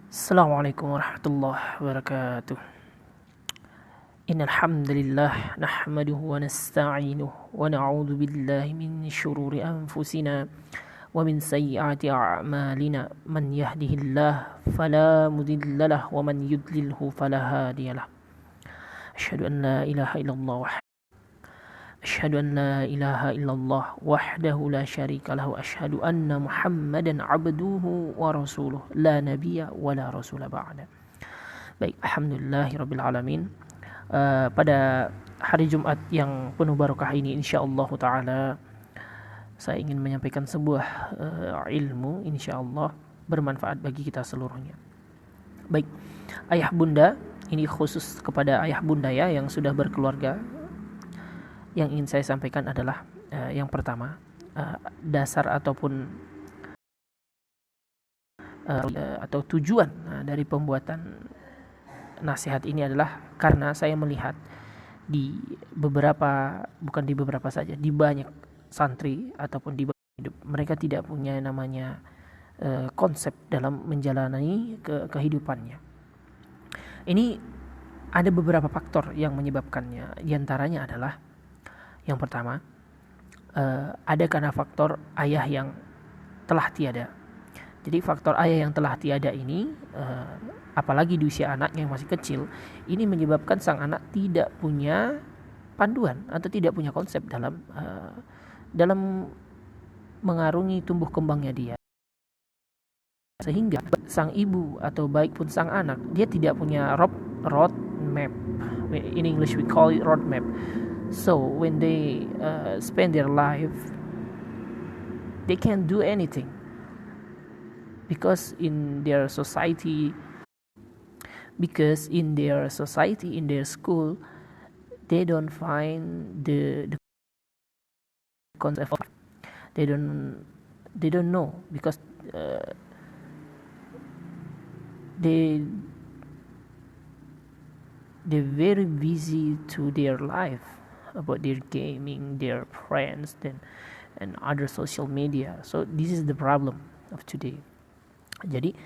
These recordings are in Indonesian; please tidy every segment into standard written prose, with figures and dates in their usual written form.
Assalamualaikum warahmatullahi wabarakatuh. Innal hamdalillah nahmaduhu wa nasta'inuhu wa na'udzu billahi min shururi anfusina wa min sayyiati a'malina. Man yahdihillahu fala mudilla lahu wa man yudlilhu fala hadiya lahu. Asyhadu an la ilaha illallah أشهد أن لا إله إلا الله وحده لا شريك له أشهد أن محمدا عبده ورسوله لا نبي ولا رسول بعد. Baik, alhamdulillahirabbil alamin. Pada hari Jumat yang penuh barakah ini insyaallah taala saya ingin menyampaikan sebuah ilmu insyaallah bermanfaat bagi kita seluruhnya. Baik, ayah bunda, ini khusus kepada ayah bunda ya yang sudah berkeluarga. Yang ingin saya sampaikan adalah yang pertama, dasar ataupun atau tujuan dari pembuatan nasihat ini adalah karena saya melihat di beberapa saja, di banyak santri ataupun di hidup mereka tidak punya namanya konsep dalam menjalani kehidupannya. Ini ada beberapa faktor yang menyebabkannya. Di antaranya adalah yang pertama, ada karena faktor ayah yang telah tiada. Jadi faktor ayah yang telah tiada ini, apalagi di usia anak yang masih kecil, ini menyebabkan sang anak tidak punya panduan atau tidak punya konsep dalam mengarungi tumbuh kembangnya dia. Sehingga sang ibu atau baik pun sang anak, dia tidak punya road map. In English we call it road map. So when they spend their life, they can't do anything because in their society, in their school, they don't find the concept. They don't know because they're very busy to their life, about their gaming, their friends, and other social media. So this is the problem of today. Jadi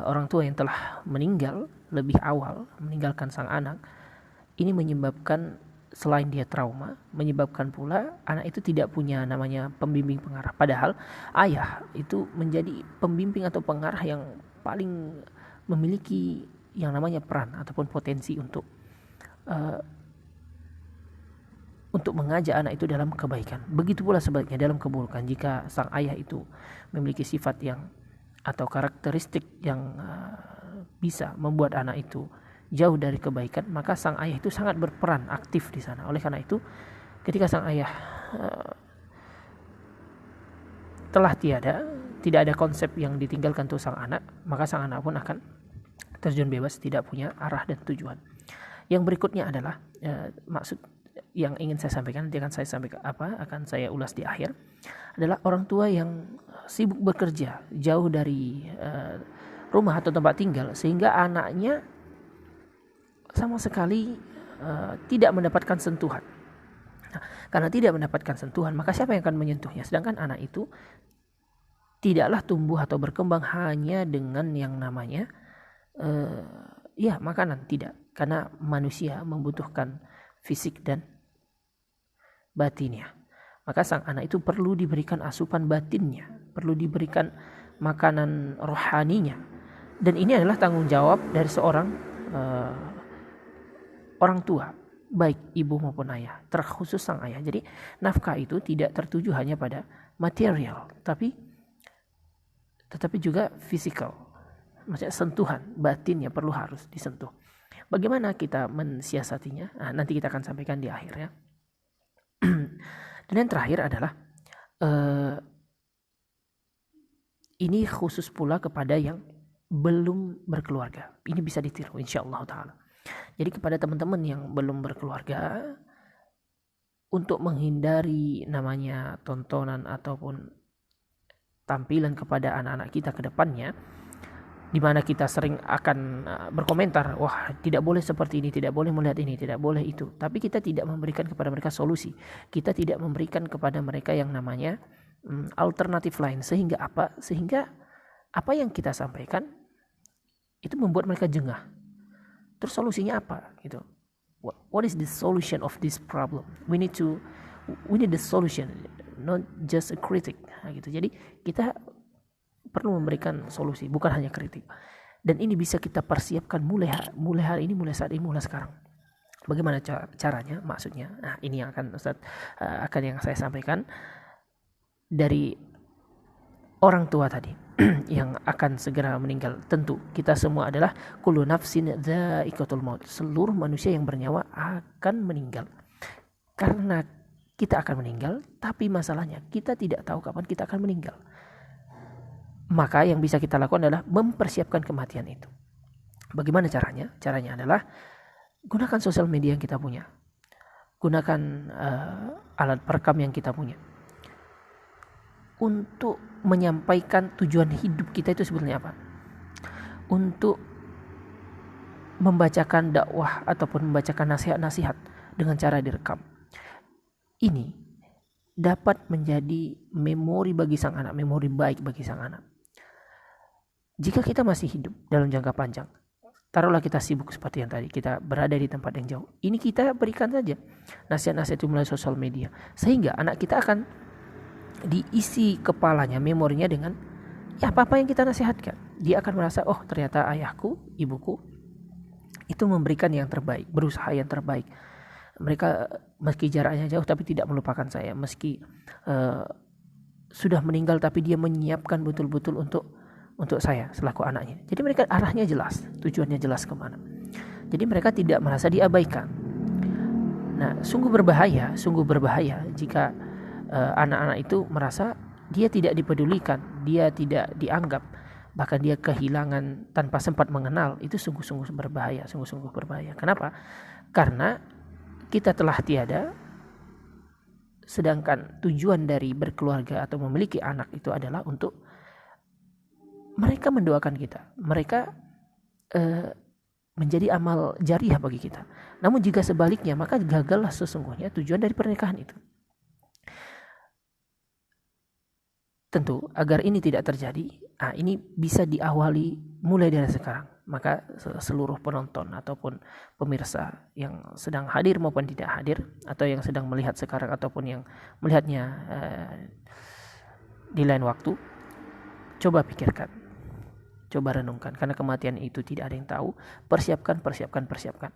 orang tua yang telah meninggal lebih awal meninggalkan sang anak, ini menyebabkan selain dia trauma, menyebabkan pula anak itu tidak punya namanya pembimbing pengarah. Padahal ayah itu menjadi pembimbing atau pengarah yang paling memiliki yang namanya peran ataupun potensi untuk mengajak anak itu dalam kebaikan. Begitu pula sebaliknya dalam keburukan. Jika sang ayah itu memiliki sifat yang atau karakteristik yang bisa membuat anak itu jauh dari kebaikan, maka sang ayah itu sangat berperan aktif di sana. Oleh karena itu, ketika sang ayah telah tiada, tidak ada konsep yang ditinggalkan untuk sang anak, maka sang anak pun akan terjun bebas, tidak punya arah dan tujuan. Yang berikutnya adalah maksud yang ingin saya sampaikan, nanti akan saya ulas di akhir, adalah orang tua yang sibuk bekerja jauh dari rumah atau tempat tinggal, sehingga anaknya sama sekali tidak mendapatkan sentuhan. Nah, karena tidak mendapatkan sentuhan, maka siapa yang akan menyentuhnya? Sedangkan anak itu tidaklah tumbuh atau berkembang hanya dengan yang namanya makanan, tidak. Karena manusia membutuhkan fisik dan batinnya. Maka sang anak itu perlu diberikan asupan batinnya, perlu diberikan makanan rohaninya. Dan ini adalah tanggung jawab dari seorang orang tua, baik ibu maupun ayah, terkhusus sang ayah. Jadi nafkah itu tidak tertuju hanya pada material, tetapi juga fisikal. Maksudnya sentuhan batinnya harus disentuh. Bagaimana kita mensiasatinya? Nah, nanti kita akan sampaikan di akhir ya. Dan yang terakhir adalah ini khusus pula kepada yang belum berkeluarga. Ini bisa ditiru insyaallah taala. Jadi kepada teman-teman yang belum berkeluarga, untuk menghindari namanya tontonan ataupun tampilan kepada anak-anak kita ke depannya, di mana kita sering akan berkomentar, wah tidak boleh seperti ini, tidak boleh melihat ini, tidak boleh itu. Tapi kita tidak memberikan kepada mereka solusi. Kita tidak memberikan kepada mereka yang namanya alternatif lain. Sehingga apa yang kita sampaikan itu membuat mereka jengah. Terus solusinya apa gitu? What is the solution of this problem? We need the solution, not just a critic. Nah, gitu. Jadi kita perlu memberikan solusi, bukan hanya kritik. Dan ini bisa kita persiapkan mulai hari ini, mulai saat ini, mulai sekarang. Bagaimana caranya? Maksudnya, nah ini yang akan Ustaz akan yang saya sampaikan dari orang tua tadi yang akan segera meninggal. Tentu kita semua adalah kullu nafsin dha'iqatul maut. Seluruh manusia yang bernyawa akan meninggal. Karena kita akan meninggal, tapi masalahnya kita tidak tahu kapan kita akan meninggal. Maka yang bisa kita lakukan adalah mempersiapkan kematian itu. Bagaimana caranya? Caranya adalah gunakan sosial media yang kita punya. Gunakan alat perekam yang kita punya. Untuk menyampaikan tujuan hidup kita itu sebenarnya apa? Untuk membacakan dakwah ataupun membacakan nasihat-nasihat dengan cara direkam. Ini dapat menjadi memori bagi sang anak, memori baik bagi sang anak. Jika kita masih hidup dalam jangka panjang, taruhlah kita sibuk seperti yang tadi, kita berada di tempat yang jauh. Ini kita berikan saja nasihat-nasihat itu melalui sosial media. Sehingga anak kita akan diisi kepalanya, memorinya dengan apa-apa yang kita nasihatkan. Dia akan merasa, oh ternyata ayahku, ibuku itu memberikan yang terbaik, berusaha yang terbaik. Mereka meski jaraknya jauh tapi tidak melupakan saya. Meski sudah meninggal tapi dia menyiapkan betul-betul untuk saya selaku anaknya. Jadi mereka arahnya jelas, tujuannya jelas kemana. Jadi mereka tidak merasa diabaikan. Nah, sungguh berbahaya jika anak-anak itu merasa dia tidak dipedulikan, dia tidak dianggap, bahkan dia kehilangan tanpa sempat mengenal. Itu sungguh-sungguh berbahaya. Kenapa? Karena kita telah tiada, sedangkan tujuan dari berkeluarga atau memiliki anak itu adalah untuk mereka mendoakan kita, mereka menjadi amal jariah bagi kita. Namun jika sebaliknya, maka gagallah sesungguhnya tujuan dari pernikahan itu. Tentu agar ini tidak terjadi, ini bisa diawali mulai dari sekarang. Maka seluruh penonton ataupun pemirsa yang sedang hadir maupun tidak hadir, atau yang sedang melihat sekarang ataupun yang melihatnya di lain waktu, coba pikirkan, coba renungkan, karena kematian itu tidak ada yang tahu. Persiapkan.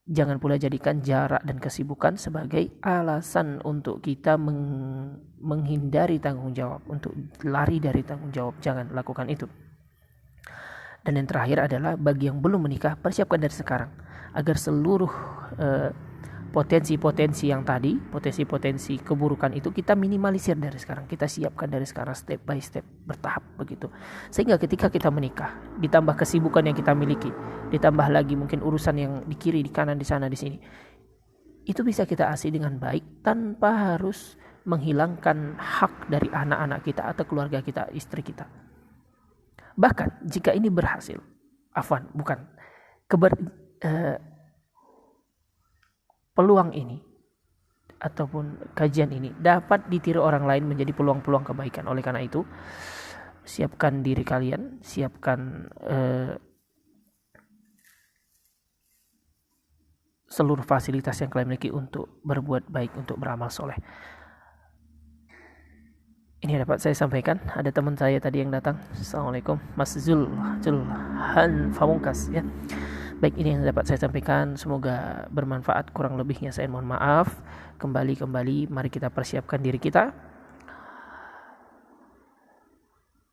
Jangan pula jadikan jarak dan kesibukan sebagai alasan untuk kita menghindari tanggung jawab, untuk lari dari tanggung jawab. Jangan lakukan itu. Dan yang terakhir adalah bagi yang belum menikah, persiapkan dari sekarang agar seluruh potensi-potensi yang tadi, potensi-potensi keburukan itu kita minimalisir dari sekarang. Kita siapkan dari sekarang, step by step, bertahap begitu. Sehingga ketika kita menikah, ditambah kesibukan yang kita miliki, ditambah lagi mungkin urusan yang di kiri, di kanan, di sana, di sini, itu bisa kita asi dengan baik tanpa harus menghilangkan hak dari anak-anak kita atau keluarga kita, istri kita. Bahkan jika ini berhasil, peluang ini ataupun kajian ini dapat ditiru orang lain menjadi peluang-peluang kebaikan. Oleh karena itu, siapkan diri kalian, siapkan seluruh fasilitas yang kalian miliki untuk berbuat baik, untuk beramal soleh. Ini dapat saya sampaikan. Ada teman saya tadi yang datang. Assalamualaikum, Mas Zulhan Famungkas ya. Baik, ini yang dapat saya sampaikan. Semoga bermanfaat. Kurang lebihnya saya mohon maaf. Kembali, mari kita persiapkan diri kita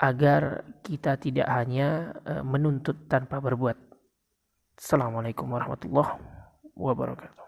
agar kita tidak hanya menuntut tanpa berbuat. Assalamualaikum warahmatullahi wabarakatuh.